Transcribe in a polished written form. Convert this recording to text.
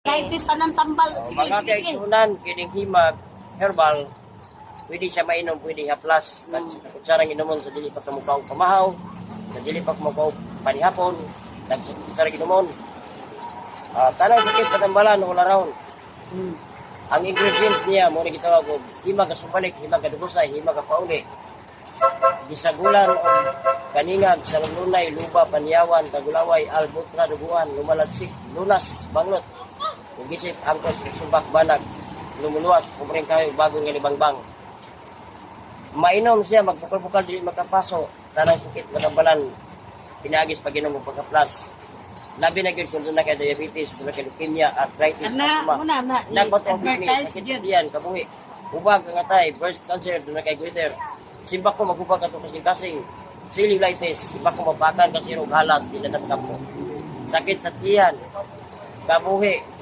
Diabetes pa ng tambal. Sige, Mga sige, sige. kaigsunan, kining himag, herbal, pwede siya mainom, pwede haplas. Kutsarang inomon sa dili pa kamukaw pamahaw, sa dili pa kamukaw panihapon, kutsarang inomon. Tanang sakit patambalan, wala raon. Ang ingredients niya, muna gitawag ko, himag kasupalik, himag kadugusay, himag kapauli. Bisagulan o kaningag, salunay, luba, panyawan, tagulaway, albutra, duguan, lumalagsik, lunas, banglot. Ugisip, angkos, subak, banag, lumuluwas, kumring kayo, bagong ilibangbang. Mainom siya, magpukal-pukal, dili makapaso, tanang sakit, matambalan, pinagis pag inom mo pagka-plus. Labi na yun kung doon na kay diabetes, doon na kay leukemia, arthritis, asthma. Nagbato ang kidney, sakit diyan, kabuhi. Ubag, kangatay, breast cancer, doon na kay goiter. Simbak ko magubag ato kasing-kasing. Cellulitis, simbak ko mapakan kasi rog halas, di na nakampo. Sakit sa tiyan, kabuhi.